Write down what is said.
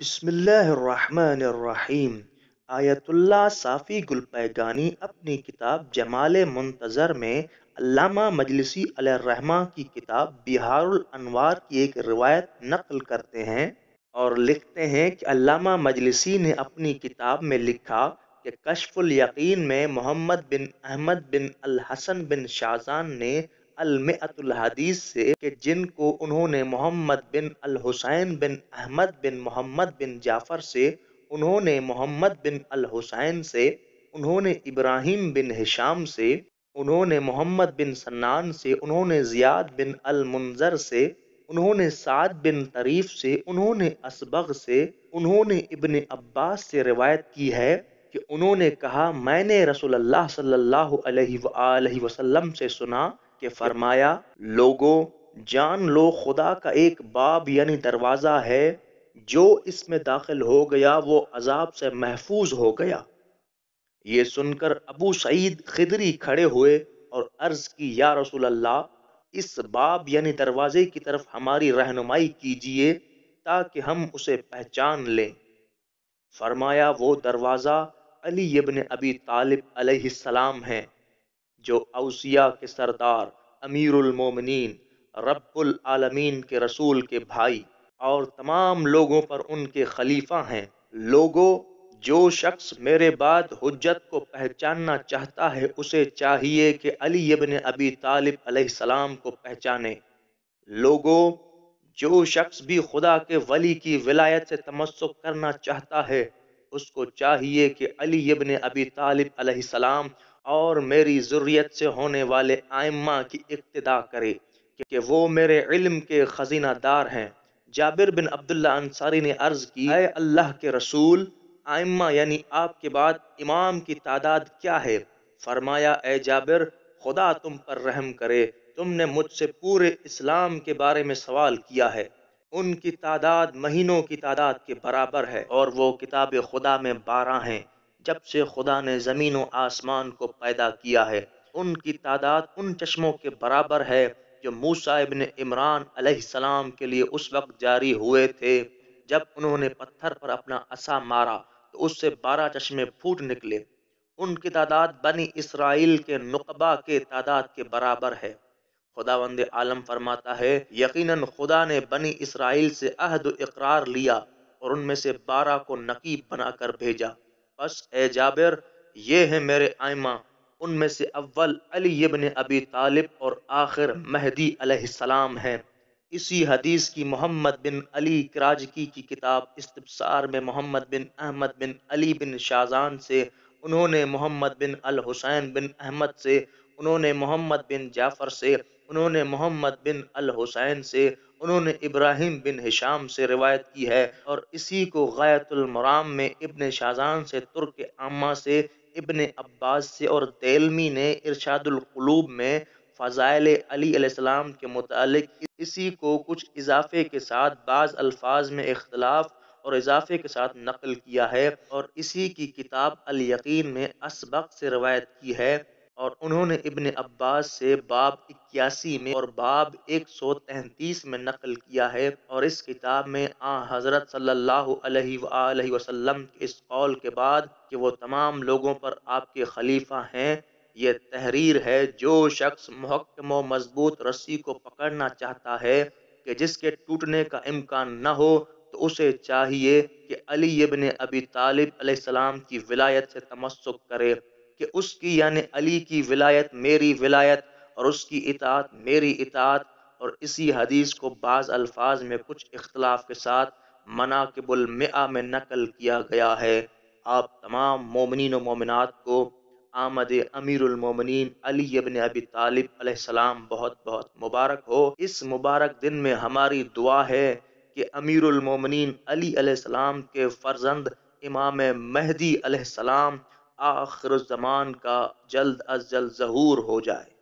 بسم اللہ الرحمن الرحیم۔ آیت اللہ صافی گلپیگانی اپنی کتاب جمال منتظر میں علامہ مجلسی علیہ الرحمہ کی کتاب بہار الانوار کی ایک روایت نقل کرتے ہیں اور لکھتے ہیں کہ علامہ مجلسی نے اپنی کتاب میں لکھا کہ کشف الیقین میں محمد بن احمد بن الحسن بن شازان نے المئۃ الحدیث سے کہ جن کو انہوں نے محمد بن الحسین بن احمد بن محمد بن جعفر سے، انہوں نے محمد بن الحسین سے، انہوں نے ابراہیم بن ہشام سے، انہوں نے محمد بن سنان سے، انہوں نے زیاد بن المنذر سے، انہوں نے سعد بن طریف سے، انہوں نے اسبغ سے، انہوں نے ابن عباس سے روایت کی ہے کہ انہوں نے کہا میں نے رسول اللہ صلی اللہ علیہ وآلہ وسلم سے سنا کہ فرمایا، لوگوں جان لو خدا کا ایک باب یعنی دروازہ ہے، جو اس میں داخل ہو گیا وہ عذاب سے محفوظ ہو گیا۔ یہ سن کر ابو سعید خدری کھڑے ہوئے اور عرض کی یا رسول اللہ، اس باب یعنی دروازے کی طرف ہماری رہنمائی کیجیے تاکہ ہم اسے پہچان لیں۔ فرمایا وہ دروازہ علی ابن ابی طالب علیہ السلام ہے، جو اوصیاء کے سردار، امیر المومنین، رب العالمین کے رسول کے بھائی اور تمام لوگوں پر ان کے خلیفہ ہیں۔ لوگوں جو شخص میرے بعد حجت کو پہچاننا چاہتا ہے اسے چاہیے کہ علی ابن ابی طالب علیہ السلام کو پہچانے۔ لوگوں جو شخص بھی خدا کے ولی کی ولایت سے تمسک کرنا چاہتا ہے اس کو چاہیے کہ علی ابن ابی طالب علیہ السلام اور میری ذریت سے ہونے والے ائمہ کی اقتداء کرے کہ وہ میرے علم کے خزینہ دار ہیں۔ جابر بن عبداللہ انصاری نے عرض کی، اے اللہ کے رسول، ائمہ یعنی آپ کے بعد امام کی تعداد کیا ہے؟ فرمایا، اے جابر، خدا تم پر رحم کرے، تم نے مجھ سے پورے اسلام کے بارے میں سوال کیا ہے۔ ان کی تعداد مہینوں کی تعداد کے برابر ہے اور وہ کتاب خدا میں 12 ہیں جب سے خدا نے زمین و آسمان کو پیدا کیا ہے۔ ان کی تعداد ان چشموں کے برابر ہے جو موسیٰ ابن عمران علیہ السلام کے لیے اس وقت جاری ہوئے تھے جب انہوں نے پتھر پر اپنا عصا مارا تو اس سے 12 چشمے پھوٹ نکلے۔ ان کی تعداد بنی اسرائیل کے نقبہ کے تعداد کے برابر ہے۔ خداوند عالم فرماتا ہے، یقیناً خدا نے بنی اسرائیل سے عہد و اقرار لیا اور ان میں سے 12 کو نقیب بنا کر بھیجا۔ بس اے جابر، یہ ہیں میرے ائمہ، ان میں سے اول علی ابن ابی طالب اور آخر مہدی علیہ السلام ہیں۔ اسی حدیث کی محمد بن علی کراجکی کی کتاب استبصار میں محمد بن احمد بن علی بن شازان سے، انہوں نے محمد بن الحسین بن احمد سے، انہوں نے محمد بن جعفر سے، انہوں نے محمد بن الحسین سے، انہوں نے ابراہیم بن ہشام سے روایت کی ہے اور اسی کو غایت المرام میں ابن شازان سے، ترک عامہ سے، ابن عباس سے اور دیلمی نے ارشاد القلوب میں فضائل علی علیہ السلام کے متعلق اسی کو کچھ اضافے کے ساتھ بعض الفاظ میں اختلاف اور اضافے کے ساتھ نقل کیا ہے اور اسی کی کتاب الیقین میں اسبق سے روایت کی ہے اور انہوں نے ابن عباس سے باب 81 میں اور باب 133 میں نقل کیا ہے اور اس کتاب میں حضرت صلی اللہ علیہ وآلہ وسلم کے اس قول کے بعد کہ وہ تمام لوگوں پر آپ کے خلیفہ ہیں، یہ تحریر ہے جو شخص محکم و مضبوط رسی کو پکڑنا چاہتا ہے کہ جس کے ٹوٹنے کا امکان نہ ہو تو اسے چاہیے کہ علی ابن ابی طالب علیہ السلام کی ولایت سے تمسک کرے کہ اس کی یعنی علی کی ولایت میری ولایت اور اس کی اطاعت میری اطاعت، اور اسی حدیث کو بعض الفاظ میں کچھ اختلاف کے ساتھ مناقب المئہ میں نقل کیا گیا ہے۔ آپ تمام مومنین و مومنات کو آمد امیر المومنین علی ابن ابی طالب علیہ السلام بہت بہت مبارک ہو۔ اس مبارک دن میں ہماری دعا ہے کہ امیر المومنین علی علیہ السلام کے فرزند امام مہدی علیہ السلام آخر الزمان کا جلد از جلد ظہور ہو جائے۔